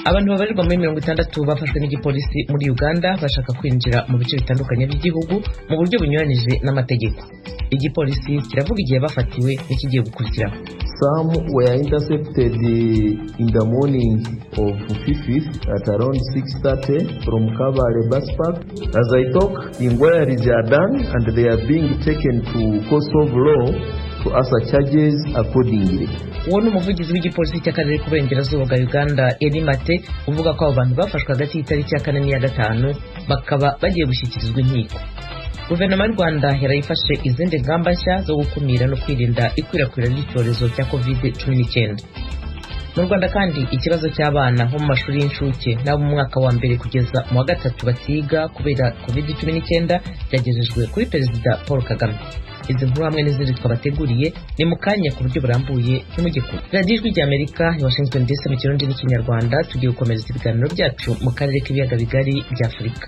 Abantu babarirwa muri 60 bafashwe n'igipolisi muri Uganda bashaka kwinjira mu bice bitandukanye by'igihugu mu buryo bunyuranije n'amategeko. Igipolisi kiravuga igihe bafatiwe n'ikigiye gukurikiraho. Some were intercepted in the morning of 5th at around 6:30 from Kabale bus park. As I talk, inquiries are done and they are being taken to courts of law to answer charges accordingly. Uwo ni umuvugizi w'igipolisi cy'akarere k'uburengerazuba bwa Uganda Elimate uvuga ko abo bantu bafashwe hagati y'itariki ya 4 n'iya 5 bakaba bagiye gushyikirizwa inkiko. Guverinoma y'u Rwanda yarayifashe izindi ngamba nshya zo gukumira no kwirinda ikwirakwira ry'icyorezo cya COVID-19. Mu Rwanda kandi ikibazo cy'abana bo mu mashuri y'incuke n'abo mu mwaka wa mbere kugeza mu wa gatatu batiga kubera COVID-19 byagejejwe kuri Perezida Paul Kagame. Izi nkuru hamwe n'izindi twabateguriye ni mu kanya ku buryo burambuye n'umugikuru. Radio Ijwi ry'Amerika i Washington DC mu Kirundi n'Ikinyarwanda tugiye gukomereza ibiganiro byacu mu karere k'ibiyaga bigari bya Afurika.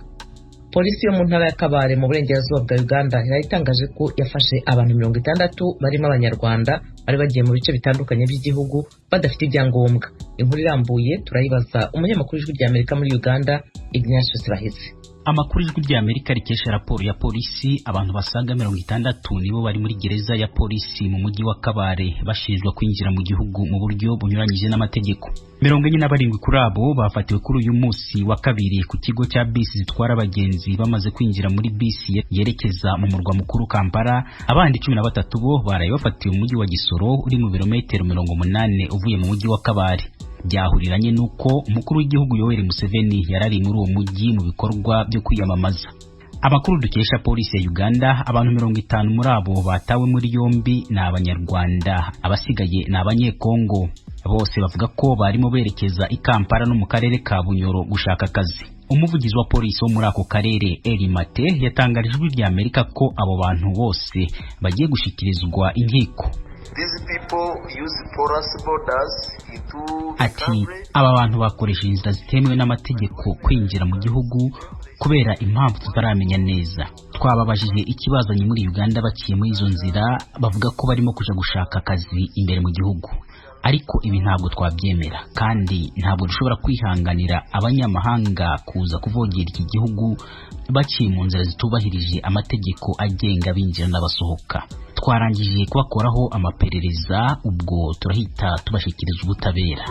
Polisi yo mu ntara ya Kabale mu burengerazuba bwa Uganda yaratangaje ko yafashe abantu 60 barimo abanyarwanda bari bagiye mu bice bitandukanye by'igihugu badafite ibyangombwa. Inkuru irambuye turayibaza umunyamakuru w'Ijwi ry'Amerika muri Uganda Ignatius Bahizi. Amakuru y'Ijwi ry'Amerika rikesha raporo ya polisi abantu basaga 60 nibo bari muri gereza ya polisi mu mujyi wa Kabale bashinjwa kwinjira mu gihugu mu buryo bunyuranyije n'amategeko. 47 kuri abo bafatiwe kuri uyu munsi wa kabiri ku kigo cya bisi zitwara abagenzi bamaze kwinjira muri bisi yerekeza mu murwa mukuru Kampala. Abandi 13 bo baraye bafatiwe mu mujyi wa Gisoro uri mu birometero 80 uvuye mu mujyi wa Kabale. Byahuriranye nuko umukuru w'igihugu Yoweri Museveni yarari muri uwo mujyi mu bikorwa byo kwiyamamaza. Amakuru dukesha polisi ya Uganda, abantu 50 muri abo batawe muri yombi ni abanyarwanda, abasigaye ni abanyekongo. Bose bavuga ko barimo berekeza i Kampala no mu karere ka Bunyoro gushaka akazi. Umuvugizi wa polisi wo muri ako karere Elimate yatangarije Ijwi ry'Amerika ko abo bantu bose bagiye gushikirizwa inkiko. These people use porous borders ati aba bantu bakoresha inzira zitemewe n'amategeko kwinjira mu gihugu kubera impamvu tutaramenya neza. Twababajije ikibazanye muri Uganda baciye muri izo nzira, bavuga ko barimo kuja gushaka akazi imbere mu gihugu. Ariko ibi ntabwo twabyemera kandi ntabwo dushobora kwihanganira abanyamahanga kuza kuvogera iki gihugu baciye mu nzira zitubahirije amategeko agenga binjira n'abasohoka. Twarangije kubakoraho amaperereza, ubwo turahita tubashikiriza ubutabera.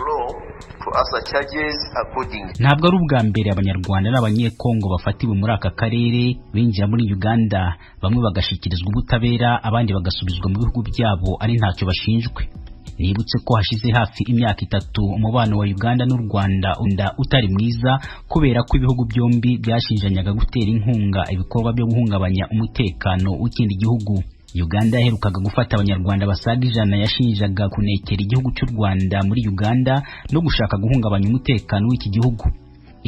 Ntabwo ari ubwa mbere abanyarwanda n'abanyekongo bafatiwe muri aka karere binjira muri Uganda, bamwe bagashikirizwa ubutabera abandi bagasubizwa mu bihugu byabo ari ntacyo bashinjwe. Nibutse ko hashize hafi imyaka 3 umubano wa Uganda n'u Rwanda utari mwiza kubera ko ibihugu byombi byashinjanyaga gutera inkunga ibikorwa byo guhungabanya umutekano w'ikindi gihugu. Uganda yaherukaga gufata abanyarwanda basaga 100 yashinjaga kunekera igihugu cy'u Rwanda muri Uganda no gushaka guhungabanya umutekano w'iki gihugu.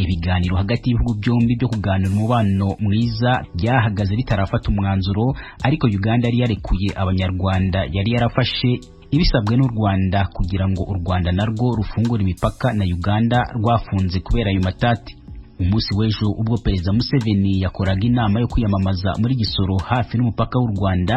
Ibiganiro hagati y'ibihugu byombi byo kuganira umubano mwiza byahagaze bitarafata umwanzuro, ariko Uganda yari yarekuye abanyarwanda yari yarafashe ibisabwe n'u Rwanda kugira ngo u Rwanda narwo rufungure imipaka na Uganda rwafunze kubera ayo matati. Umunsi w'ejo ubwo Perezida Museveni yakoraga inama yo kwiyamamaza muri Gisoro hafi n'umupaka w'u Rwanda,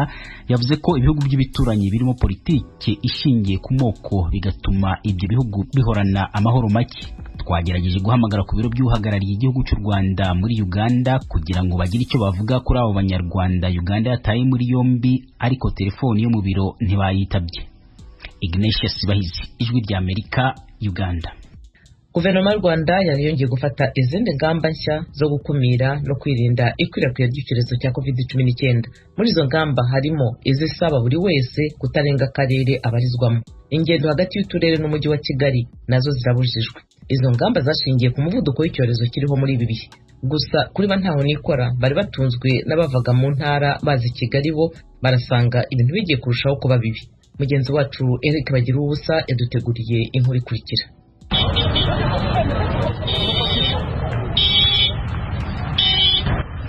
yavuze ko ibihugu by'ibituranyi birimo politike ishingiye ku moko bigatuma ibyo bihugu bihorana amahoro make. Twagerageje guhamagara ku biro by'uhagarariye igihugu cy'u Rwanda muri Uganda kugira ngo bagire icyo bavuga kuri abo banyarwanda Uganda yataye muri yombi, ariko telefoni yo mu biro ntibayitabye. Ignatius Bahizi, Ijwi ry'Amerika, Uganda. Guverinoma y'u Rwanda yongeye gufata izindi ngamba nshya zo gukumira no kwirinda ikwirakwira ry'icyorezo cya COVID-19. Muri izo ngamba harimo izisaba buri wese kutarenga akarere abarizwamo. Ingendo hagati y'uturere n'umujyi wa Kigali nazo zirabujijwe. Izo ngamba zashingiye ku muvuduko w'icyorezo kiriho muri ibi bihe. Gusa kuri ba ntaho nikora bari batunzwe n'abavaga mu ntara bazi Kigali bo barasanga ibintu bigiye kurushaho kuba bibi. Mugenzi wacu Eric Bagiruwubusa yaduteguriye inkuru ikurikira.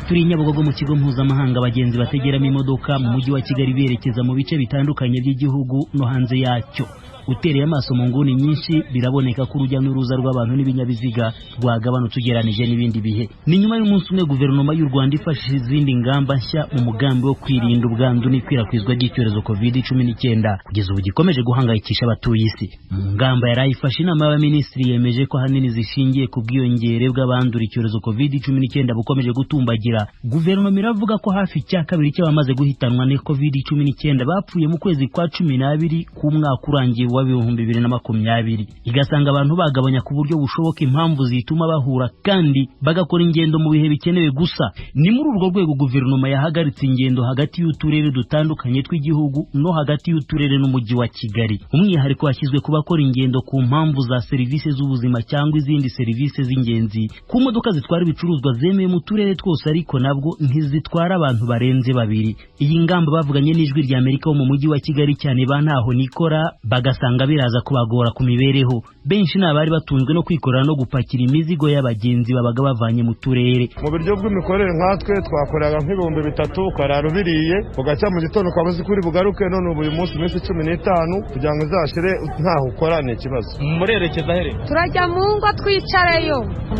Turi Nyabugogo mu kigo mpuzamahanga abagenzi bategeramo imodoka mu mujyi wa Kigali berekeza mu bice bitandukanye by'igihugu no hanze yacyo. utereye amaso mu nguni nyinshi biraboneka ko urujya n'uruza rw'abantu n'ibinyabiziga rwagabanutse ugereranije n'ibindi bihe. Ni nyuma y'umunsi umwe guverinoma y'u Rwanda ifashe izindi ngamba nshya mu mugambi wo kwirinda ubwandu n'ikwirakwizwa ry'icyorezo COVID-19 kugeza ubu gikomeje guhangayikisha abatuye isi. Mu ngamba yarayifashe inama y'abaminisitiri yemeje ko ahanini zishingiye ku bwiyongere bw'abandura icyorezo COVID-19 bukomeje gutumbagira. Guverinoma iravuga ko hafi cya kabiri cy'abamaze guhitanwa na COVID-19 bapfuye mu kwezi kwa 12 k'umwaka urangiye wa 2020, igasanga abantu bagabanya ku buryo bushoboka impamvu zituma bahura kandi bagakora ingendo mu bihe bikenewe gusa. Ni muri urwo rwego guverinoma yahagaritse ingendo hagati y'uturere dutandukanye tw'igihugu no hagati y'uturere n'umujyi wa Kigali. Umwihariko washyizwe ku bakora ingendo ku mpamvu za serivisi z'ubuzima cyangwa izindi serivisi z'ingenzi. Ku modoka zitwara ibicuruzwa zemewe mu turere twose ariko nabwo ntizitwara abantu barenze 2. Iyi ngamba bavuganye n'ijwi rya Amerika mu mujyi wa Kigali cyane bantaho nikora bagasanga biraza kubagora ku mibereho. Benshi n'abari batunzwe no kwikorera no gupakira imizigo y'abagenzi babaga bavanye mu turere. Mu buryo bw'imikorere nkatwe twakoreraga nk'ibihumbi 3 ukarara ubiriye ugacya mu gitondo ukabuze kuri bugaruke none ubu uyu munsi 15 kugira ngo uzashire ntaho ukorane ikibazo. Murerekeza here turajya mu ngo twicareyo.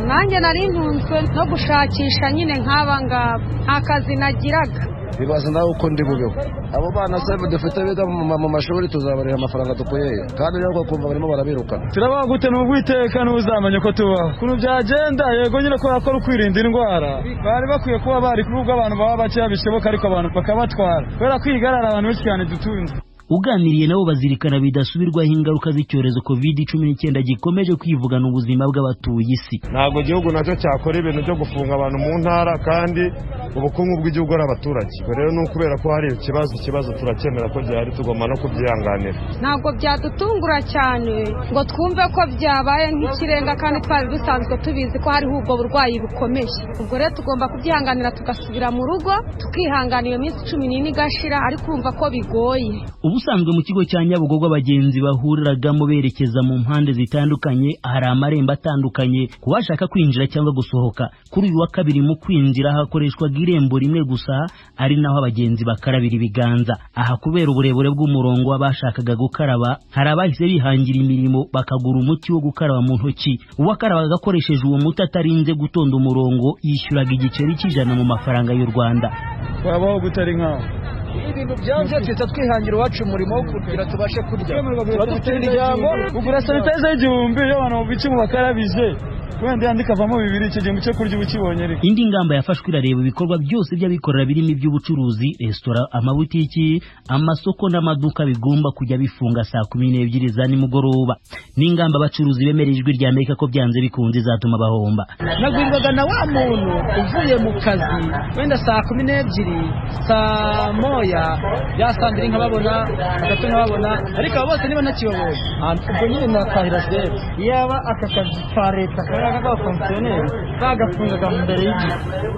Nanjye nari ntunzwe no gushakisha nyine nk'aba ngaba nta kazi nagiraga. Bibaza nawe uko ndi bubeho. Abo bana se dufite biga mu mashuri tuzabarira amafaranga dukoyeye kandi rero kumva barimo barabiruka. Turabaho gute n'ubwiteka n'uzamanye ko tubaho kuno byagenda yego nyine ko yakora ukwirinda indwara bari bakwiye kuba bari kuvuga abantu baba bake bishoboka ariko abantu bakabatwara kubera kwigarara abantu benshi cyane dutunze. Uganiriye nabo bazirikana bidasubirwaho ingaruka z'icyorezo COVID-19 gikomeje kwivugana ubuzima bw'abatuye isi. Ntabwo igihugu nacyo cyakora ibintu byo gufunga abantu mu ntara kandi ubukungu bw'igihugu ari abaturage. Rero ni ukubera ko hari ikibazo turakemera ko gihari tugomba no kubyihanganira. Ntabwo byadutungura cyane ngo twumve ko byabaye nk'ikirenga kandi twari dusanzwe tubizi ko hariho ubwo burwayi bukomeye. Ubwo rero tugomba kubyihanganira tugasubira mu rugo tukihangana iyo minsi 14 igashira ariko kumva ko bigoye. Ubusanzwe mu kigo cya Nyabugogo abagenzi bahuriragamo berekeza mu mpande zitandukanye hari amarembo atandukanye kubashaka kwinjira cyangwa gusohoka. Kuri uyu wa kabiri mu kwinjira hakoreshwaga irembo rimwe gusa ari naho abagenzi bakarabira ibiganza. Aha kubera uburebure bw'umurongo wabashakaga gukaraba hari abahise bihangira imirimo bakagura umuti wo gukaraba mu ntoki. Uwakaraba agakoresheje uwo muti atarinze gutonda umurongo yishyuraga igiceri c'100 mu mafaranga y'u Rwanda. Wabaho gutari nkaho ibintu byanje twita twihangira wacu umurimo wo kugira tubashe kurya. Badufite imiryango ugura sanitizer y'igihumbi y'abantu bici mu bakarabije wenda yandikavamo 2 icyo gihe cyo kurya ubukibonye rero. Indi ngamba yafashwe irareba ibikorwa byose by'abikorera birimo iby'ubucuruzi, restaurant, amabutiki, amasoko n'amaduka bigomba kujya bifunga saa 12 za nimugoroba. N'ingamba abacuruzi bemereye ijwi rya Amerika ko byanze bikunze zatuma bahomba. Nagwirwaga na wa muntu uvuye mu kazi wenda saa 12 saa 1 yasandira nkababona atatu nkababona ariko abo bose niba nakibabonye ubwo nyine nakahira zero yaba akakazi ka leta k'abafonksiyoneri bagafungaga mbere y'igihe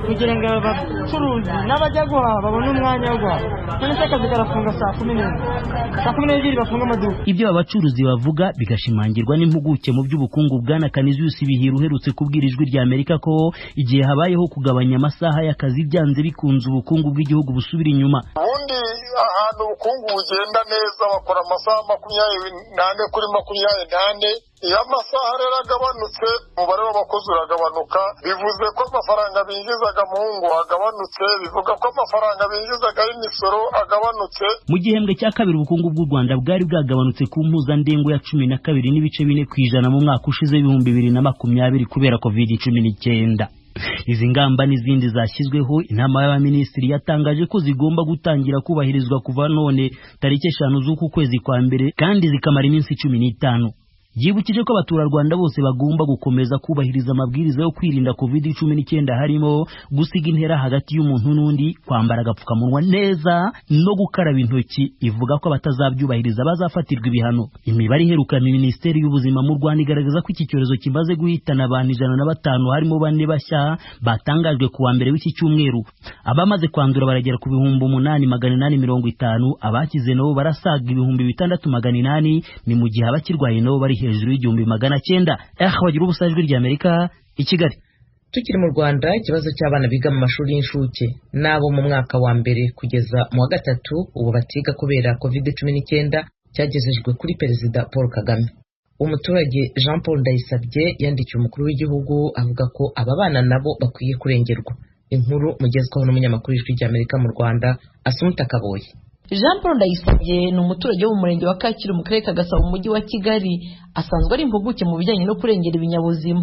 kugira ngo abacuruzi n'abajya guhaha babone umwanya wo guhaha. None se akazi karafunga saa 12 bafunga amaduka. Ibyo abacuruzi bavuga bigashimangirwa n'impuguke mu by'ubukungu Bwana Canisius Bihira uherutse kubwira ijwi rya Amerika ko igihe habayeho kugabanya amasaha y'akazi byanze bikunze ubukungu bw'igihugu busubira inyuma. Ubundi ahantu ubukungu bugenda neza bakora amasaha 28 kuri 28. Iyo amasaha rero agabanutse umubare w'abakozi uragabanuka, bivuze ko amafaranga binjizaga mu ngo agabanutse, bivuga ko amafaranga binjizaga y'imisoro agabanutse. Mu gihembwe cya kabiri ubukungu bw'u Rwanda bwari bwagabanutse ku mpuzandengo ya 12.4% mu mwaka ushize 2020 kubera COVID-19. Izi ngamba n'izindi zashyizweho inama y'abaminisitiri yatangaje ko zigomba gutangira kubahirizwa kuva none tariki 5 z'uku kwezi kwa mbere kandi zikamara iminsi 15. Yibukije ko abaturarwanda bose bagomba gukomeza kubahiriza amabwiriza yo kwirinda COVID-19 harimo gusiga intera hagati y'umuntu n'undi, kwambara agapfukamunwa neza no gukaraba intoki. Ivuga ko abatazabyubahiriza bazafatirwa ibihano. Imibare iheruka Minisiteri y'Ubuzima mu Rwanda igaragaza ko iki cyorezo kimaze guhitana abantu 105 harimo 4 bashya batangajwe kuwa mbere w'iki cyumweru. Abamaze kwandura baragera ku 8,850, abakize nabo barasaga 6,800, ni mu gihe abakirwaye nabo bari hejuru y'900. Bagira ubusajwi rya Amerika i Kigali. Tukiri mu Rwanda, ikibazo cy'abana biga mu mashuri y'incuke nabo mu mwaka wa mbere kugeza mu wa gatatu ubu batiga kubera COVID-19 cyagejejwe kuri Perezida Paul Kagame. Umuturage Jean Paul Ndayisabye yandikiye umukuru w'igihugu avuga ko aba bana nabo bakwiye kurengerwa. Inkuru mugezwaho n'umunyamakuru w'Ijwi ry'Amerika mu Rwanda Asumta Kaboyi. Jean Paul Ndayisabye ni umuturage wo mu murenge wa Kacyiru mu karere ka Gasabo mu mujyi wa Kigali, asanzwe ari impuguke mu bijyanye no kurengera ibinyabuzima.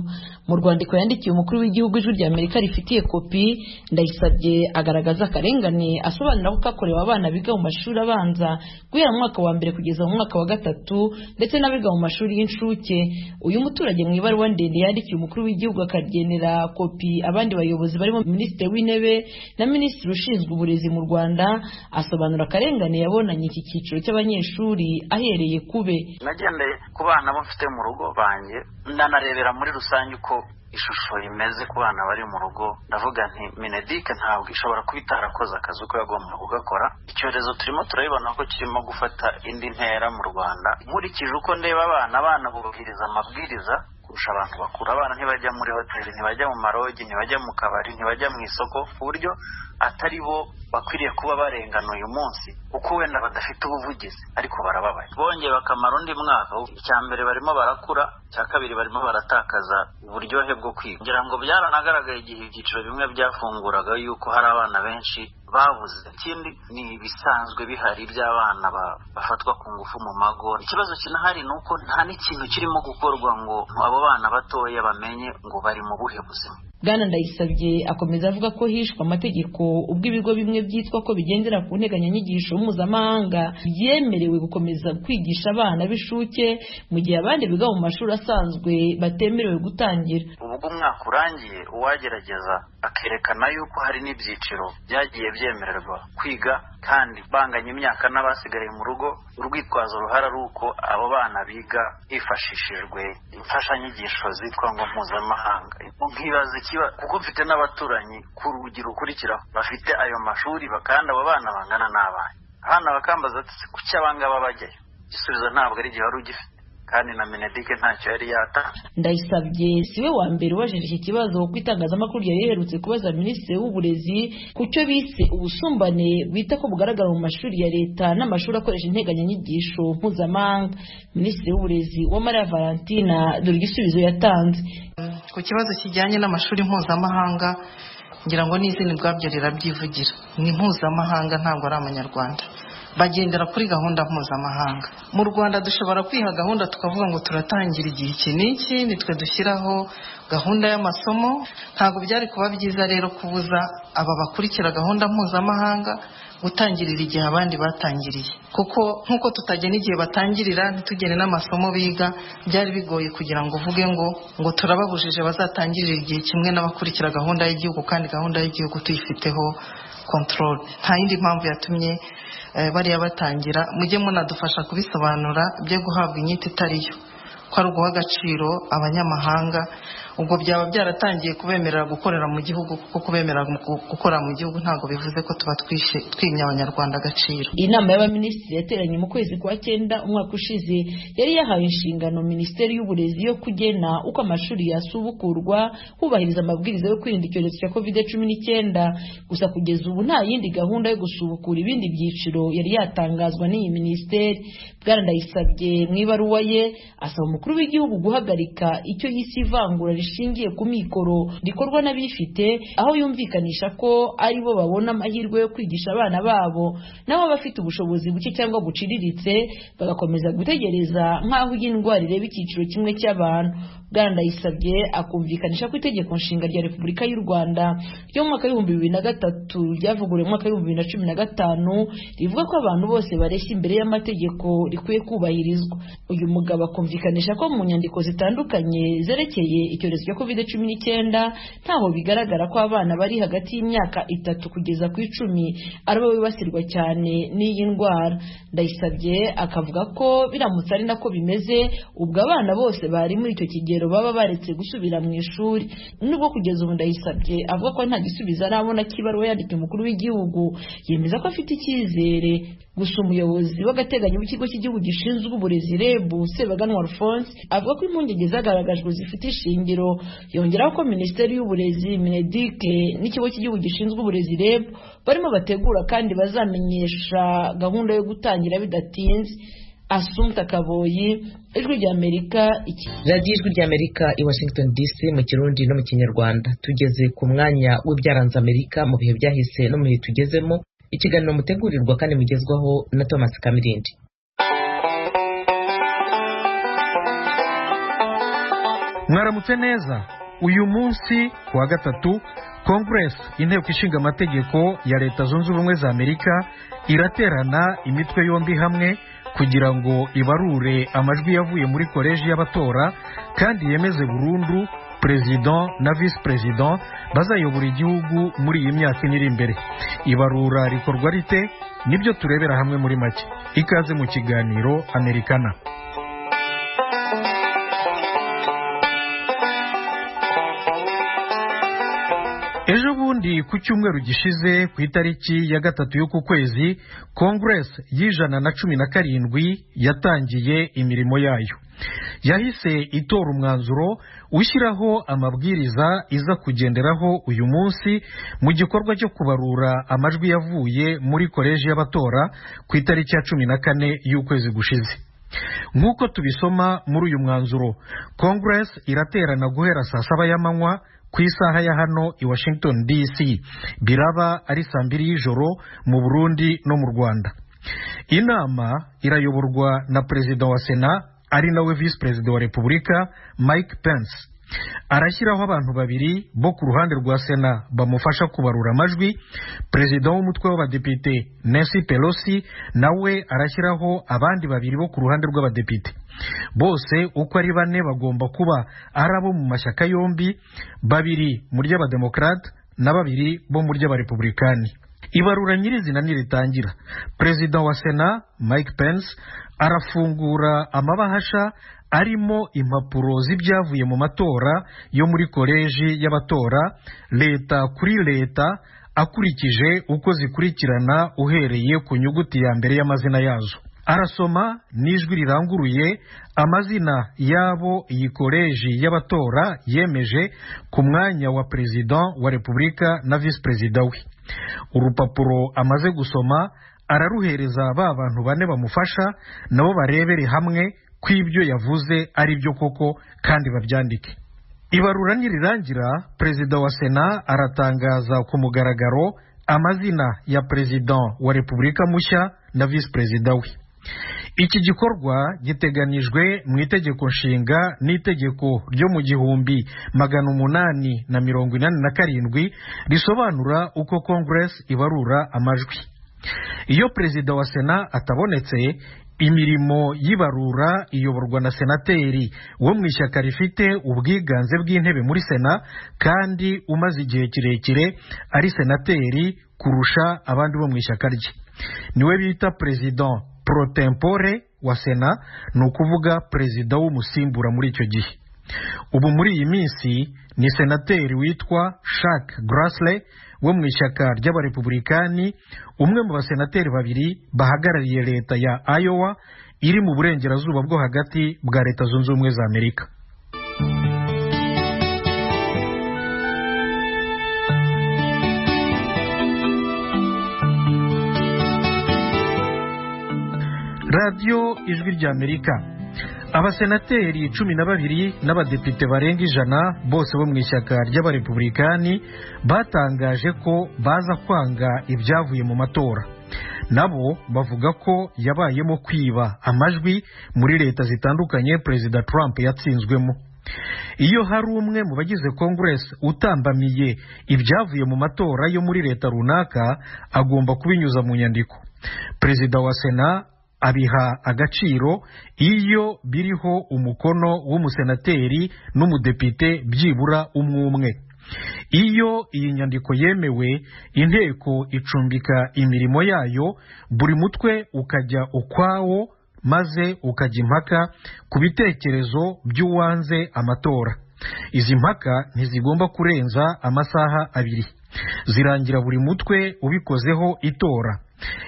Mu rwandiko yandikiye umukuru w'igihugu Ijwi ry'Amerika rifitiye kopi, Ndayisabye agaragaza akarengane asobanura ko kakorewe abana biga mu mashuri abanza guhera mu mwaka wa mbere kugeza mu mwaka wa gatatu ndetse n'abiga mu mashuri y'incuke. Uyu muturage mu ibaruwa ndende yandikiye umukuru w'igihugu akagenera kopi abandi bayobozi barimo Minisitiri w'Intebe na Minisitiri ushinzwe uburezi mu Rwanda, asobanura akarengane yabonanye iki cyiciro cy'abanyeshuri ahereye kube. Nagendeye ku bana bafite mu rugo banjye, ndanarebera muri rusange uko ishusho imeze ku bana bari mu rugo. Ndavuga nti Mineduc ntabwo ishobora kuba itarakoze akazi uko yagomba kugakora. Icyorezo turimo turabibona ko kirimo gufata indi ntera mu Rwanda. Nkurikije uko ndeba abana bubahiriza amabwiriza kurusha abantu bakuru. Abana ntibajya muri hoteli, ntibajya mu marogi, ntibajya mu kabari, ntibajya mu isoko, ku buryo atari bo bakwiriye kuba barengana uyu munsi kuko wenda badafite ubuvugizi, ariko barababaye. Bongeye bakamara undi mwaka, icya mbere barimo barakura, icya kabiri barimo baratakaza uburyohe bwo kwiga. Ngira ngo byaranagaragaye igihe ibyiciro bimwe byafunguraga yuko hari abana benshi babuze. Ikindi ni ibisanzwe bihari by'abana bafatwa ku ngufu mu mago. Ikibazo kinahari ni uko nta n'ikintu kirimo gukorwa ngo abo bana batoya bamenye ngo bari mu buhe buzima. Bwana Ndayisabye akomeza avuga ko hishwe amategeko ubwo ibigo bimwe byitwa ko bigendera ku nteganyanyigisho mpuzamahanga byemerewe gukomeza kwigisha abana b'ishuke mu gihe abandi biga mu mashuri asanzwe batemerewe gutangira. Ubwo umwaka urangiye uwagerageza akerekana yuko hari n'ibyiciro byagiye byemererwa kwiga kandi banganya imyaka n'abasigaye mu rugo, urwitwazo ruhara ari uko abo bana biga hifashishijwe imfashanyigisho zitwa ngo mpuzamahanga. Nkibaza kuko mfite n'abaturanyi ku rugi rukurikiraho bafite ayo mashuri, kandi abo bana bangana n'abana. Abana bakambaza ati kuki abangaba bajyayo? Igisubizo ntabwo ari igihe wari ugifite, kandi na Mineduc ntacyo yari yatanze. Ndayisabye siwe wa mbere wajije iki kibazo ku itangazamakuru yari iherutse kubaza Minisitiri w'Uburezi ku cyo bise ubusumbane bwita ko bugaragara mu mashuri ya leta n'amashuri akoresha integanyanyigisho mpuzamahanga. Minisitiri w'Uburezi Uwamariya Valentina dore igisubizo yatanze. Ku kibazo kijyanye n'amashuri mpuzamahanga, ngira ngo n'izina ubwabyo rirabyivugira, ni mpuzamahanga ntabwo ari amanyarwanda, bagendera kuri gahunda mpuzamahanga. Mu Rwanda dushobora kwiha gahunda tukavuga ngo turatangira igihe iki n'iki, nitwe dushyiraho gahunda y'amasomo. Ntabwo byari kuba byiza rero kubuza aba bakurikira gahunda mpuzamahanga gutangirira igihe abandi batangiriye, kuko nk'uko tutagena igihe batangirira ntitugene n'amasomo biga, byari bigoye kugira ngo uvuge ngo turababujije bazatangirira igihe kimwe n'abakurikira gahunda y'igihugu, kandi gahunda y'igihugu tuyifiteho control. Nta yindi mpamvu yatumye bariya batangira. Mujye munadufasha kubisobanura byo guhabwa inyito itariyo, ko ari uguha agaciro abanyamahanga. Ubwo byaba byaratangiye kubemerera gukorera mu gihugu, kuko kubemerera gukora mu gihugu ntabwo bivuze ko tuba twimye abanyarwanda agaciro. Inama y'abaminisitiri yateranye mu kwezi kwa 9 umwaka ushize yari yahaye inshingano Minisiteri y'Uburezi yo kugena uko amashuri yasubukurwa hubahiriza amabwiriza yo kwirinda icyorezo cya COVID-19. Gusa kugeza ubu nta yindi gahunda yo gusubukura ibindi byiciro yari yatangazwa n'iyi minisiteri. Bwana Ndayisabye mu ibaruwa ye asaba umukuru w'igihugu guhagarika icyo yise ivangura rishingiye ku mikoro rikorwa n'abifite, aho yumvikanisha ko ari bo babona amahirwe yo kwigisha abana babo, nabo bafite ubushobozi buke cyangwa buciriritse bagakomeza gutegereza nk'aho iyi ndwara ireba icyiciro kimwe cy'abantu. Bwana Ndayisabye akumvikanisha ko itegeko nshinga rya Repubulika y'u Rwanda ryo mu mwaka w'ibihumbi 2003 ryavuguruwe mu mwaka w'ibihumbi 2015 rivuga ko abantu bose bareshya imbere y'amategeko rikwiye kubahirizwa. Uyu mugabo akumvikanisha ko mu nyandiko zitandukanye zerekeye icyorezo cya COVID-19 ntaho bigaragara ko abana bari hagati y'imyaka 3 kugeza ku 10 ari bo bibasirwa cyane n'iyi ndwara. Ndayisabye akavuga ko biramutse ari nako bimeze, ubwo abana bose bari muri icyo kigero baba baretse gusubira mu ishuri. Nubwo kugeza ubu Ndayisabye avuga ko nta gisubizo arabona kibaruwa yandikiye umukuru w'igihugu, yemeza ko afite icyizere. Gusa umuyobozi w'agateganyo w'ikigo cy'igihugu gishinzwe uburezi REB Sebaganwa Alphonse avuga ko impungenge zagaragajwe zifite ishingiro. Yongeraho ko Minisiteri y'Uburezi, Mineduc n'ikigo cy'igihugu gishinzwe uburezi REB barimo bategura kandi bazamenyesha gahunda yo gutangira bidatinze. Assumpta Kaboyi, Ijwi ry'Amerika. radiyo Ijwi ry'Amerika i Washington DC mu Kirundi no mu Kinyarwanda. Tugeze ku mwanya w'ibyaranze Amerika mu bihe byahise no mu bihe tugezemo, ikiganiro mutegurirwa kandi mugezwaho na Thomas Kamirindi. Mwaramutse neza. Uyu munsi kuwa gatatu Congress, inteko ishinga amategeko ya Leta Zunze Ubumwe za Amerika, iraterana imitwe yombi hamwe kugira ngo ibarure amajwi yavuye muri koleji y'abatora kandi yemeze burundu president na vice president bazayobora igihugu muri iyi myaka iri imbere. Ibarura rikorwa rite? Nibyo turebera hamwe muri make. Ikaze mu kiganiro Americana. Ejo bundi ku cyumweru gishize ku itariki ya gatatu y'uku kwezi, Congress y'117 yatangiye imirimo yayo. Yahise itora umwanzuro ushyiraho amabwiriza iza kugenderaho uyu munsi mu gikorwa cyo kubarura amajwi yavuye muri koleji y'abatora ku itariki ya 14 y'ukwezi gushize. Nk'uko tubisoma muri uyu mwanzuro, Congress iraterana guhera saa 7 y'amanywa ku isaha ya hano i Washington DC, biraba ari saa 2 y'ijoro mu Burundi no mu Rwanda. Inama irayoborwa na Perezida wa Sena ari nawe Vice Perezida wa Repubulika Mike Pence. Arashyiraho abantu babiri bo ku ruhande rwa Sena bamufasha kubarura amajwi. Perezida w'umutwe w'abadepite Nancy Pelosi nawe arashyiraho abandi babiri bo ku ruhande rw'abadepite. Bose uko ari 4 bagomba kuba ari abo mu mashyaka yombi, 2 mu ry'abademokrate na 2 bo mu ry'abarepublikani. Ibarura nyirizina niritangira, Perezida wa Sena Mike Pence arafungura amabahasha arimo impapuro z'ibyavuye mu matora yo muri koleji y'abatora leta kuri leta, akurikije uko zikurikirana uhereye ku nyuguti ya mbere y'amazina yazo. Arasoma n'ijwi riranguruye amazina yabo iyi koleji y'abatora yemeje ku mwanya wa Perezida wa Repubulika na Vice Perezida we. Urupapuro amaze gusoma araruhereza ba bantu 4 bamufasha nabo barebere hamwe kw'ibyo yavuze ari byo koko kandi babyandike. Ibarura nirirangira, Perezida wa Sena aratangaza ku mugaragaro amazina ya Perezida wa Repubulika mushya na Vice Perezida we. Iki gikorwa giteganijwe mu itegeko nshinga n'itegeko ryo mu 1887 risobanura uko Congress ibarura amajwi. Iyo Perezida wa Sena atabonetse, imirimo y'ibarura iyoborwa na senateri wo mu ishyaka rifite ubwiganze bw'intebe muri Sena kandi umaze igihe kirekire ari senateri kurusha abandi bo mu ishyaka rye. Niwe bita President pro tempore wa Sena, ni ukuvuga Perezida w'umusimbura muri icyo gihe. Ubu muri iyi minsi ni senateri witwa Chuck Grassley wo mu ishyaka ry'abarepublikani, umwe mu basenateri 2 bahagarariye leta ya Iowa iri mu burengerazuba bwo hagati bwa Leta Zunze Ubumwe za Amerika. Radio Ijwi ry'Amerika. Abasenateri 12 n'abadepite barenga 100 bose bo mu ishyaka ry'abarepublikani batangaje ko baza kwanga ibyavuye mu matora. Nabo bavuga ko yabayemo kwiba amajwi muri leta zitandukanye Perezida Trump yatsinzwemo. Iyo hari umwe mu bagize Congress utambamiye ibyavuye mu matora yo muri leta runaka, agomba kubinyuza mu nyandiko. Perezida wa Sena abiha agaciro iyo biriho umukono w'umusenateri n'umudepite byibura umwe. Iyo iyi nyandiko yemewe, inteko icumbika imirimo yayo, buri mutwe ukajya ukwawo maze ukajya impaka ku bitekerezo by'uwanze amatora. Izi mpaka ntizigomba kurenza amasaha 2. Zirangira buri mutwe ubikozeho itora.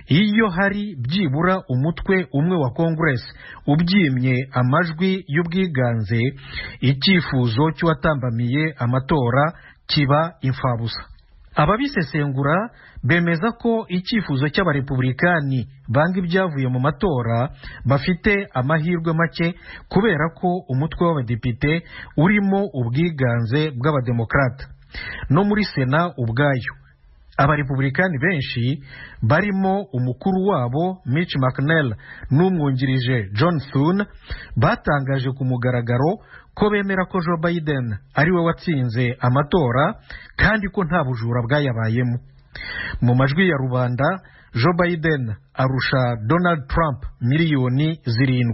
Iyo hari byibura umutwe umwe wa Congress ubyimye amajwi y'ubwiganze, icyifuzo cy'uwatambamiye amatora kiba imfabusa. Ababisesengura bemeza ko icyifuzo cy'abarepublikani banga ibyavuye mu matora bafite amahirwe make kubera ko umutwe w'abadepite urimo ubwiganze bw'abademokrata no muri sena ubwayo. Abarepublikani benshi barimo umukuru wabo Mitch McConnell n'umwungirije John Thune batangaje ku mugaragaro ko bemera ko Joe Biden ari we watsinze amatora kandi ko nta bujura bwayabayemo. Mu majwi ya rubanda Joe Biden arusha Donald Trump miliyoni 7.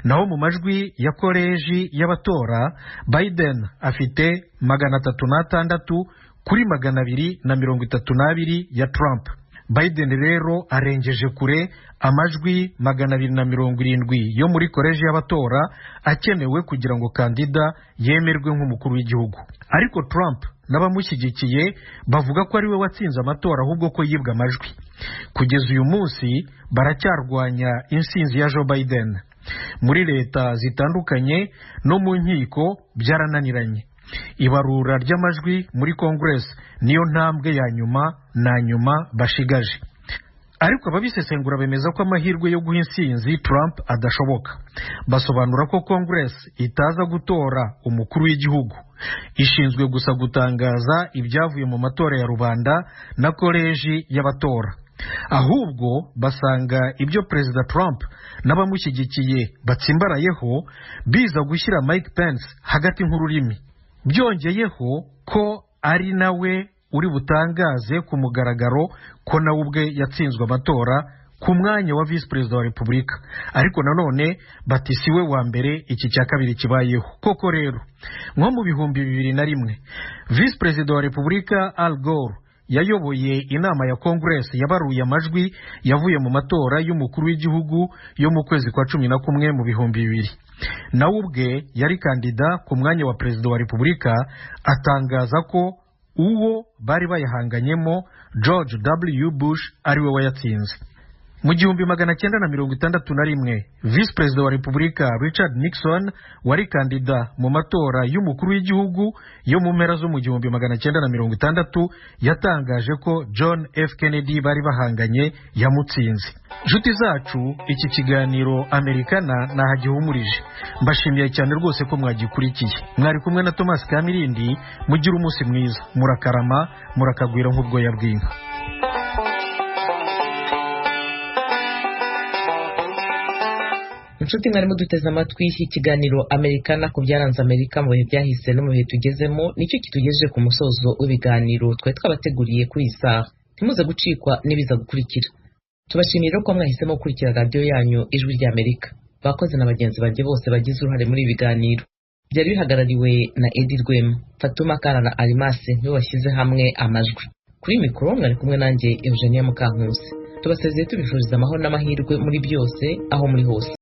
Naho mu majwi ya koleji y'abatora Biden afite 306 kuri 232 ya Trump. Biden rero arengeje kure amajwi 270 yo muri koleji y'abatora akenewe kugira ngo kandida yemerwe nk'umukuru w'igihugu. Ariko Trump n'abamushyigikiye bavuga ko ari we watsinze amatora ahubwo ko yibwa amajwi. Kugeza uyu munsi baracyarwanya intsinzi ya Joe Biden. Muri leta zitandukanye no mu nkiko byarananiranye. Ibarura ry'amajwi muri Congress niyo ntambwe ya nyuma bashigaje. Ariko ababisesengura bemeza ko amahirwe yo guha intsinzi Trump adashoboka. Basobanura ko Congress itaza gutora umukuru w'igihugu, ishinzwe gusa gutangaza ibyavuye mu matora ya rubanda na koleji y'abatora. Ahubwo basanga ibyo Perezida Trump n'abamushyigikiye batsimbarayeho biza gushyira Mike Pence hagati nk'ururimi. Byongeyeho ko ari nawe uri butangaze ku mugaragaro ko nawe ubwe yatsinzwe amatora ku mwanya wa Vice Perezida wa Repubulika. Ariko nanone bati siwe wa mbere, iki cya kabiri kibayeho. Koko rero nko mu 2001 Vice Perezida wa Repubulika Al Gore yayoboye inama ya Congress yabaruye amajwi yavuye mu matora y'umukuru w'igihugu yo mu kwezi kwa 11 mu 2000. Nawe ubwe yari kandida ku mwanya wa Perezida wa Repubulika atangaza ko uwo bari bayahanganyemo George W. Bush ari we wayatsinze. Mu 1961 Vice Perezida wa Repubulika Richard Nixon wari kandida mu matora y'umukuru w'igihugu yo mu mpera zo mu 1960 yatangaje ko John F. Kennedy bari bahanganye yamutsinze. Nshuti zacu, iki kiganiro Amerikana nahagihumurije. Mbashimiye cyane rwose ko mwagikurikiye. Mwari kumwe na Thomas Kamirindi. Mugira umunsi mwiza, murakarama, murakagwira nk'ubwoya bw'inka. Inshuti mwarimo duteze amatwi iki kiganiro Amerikana ku byaranze Amerika mu bihe byahise no mu bihe tugezemo, nicyo kitugejeje ku musozo w'ibiganiro twari twabateguriye kuri iyi saha. Ntimuze gucikwa n'ibiza gukurikira. Tubashimira ko mwahisemo gukurikira radiyo yanyu Ijwi ry'Amerika. Bakoze na bagenzi banjye bose bagize uruhare muri ibi biganiro. Byari bihagarariwe na Edi Rwema, Fatuma Kana na Alimase nibo bashyize hamwe amajwi. Kuri mikoro mwari kumwe nanjye Eugenia Mukankusi. Tubasezeye tubifuriza amahoro n'amahirwe muri byose aho muri hose.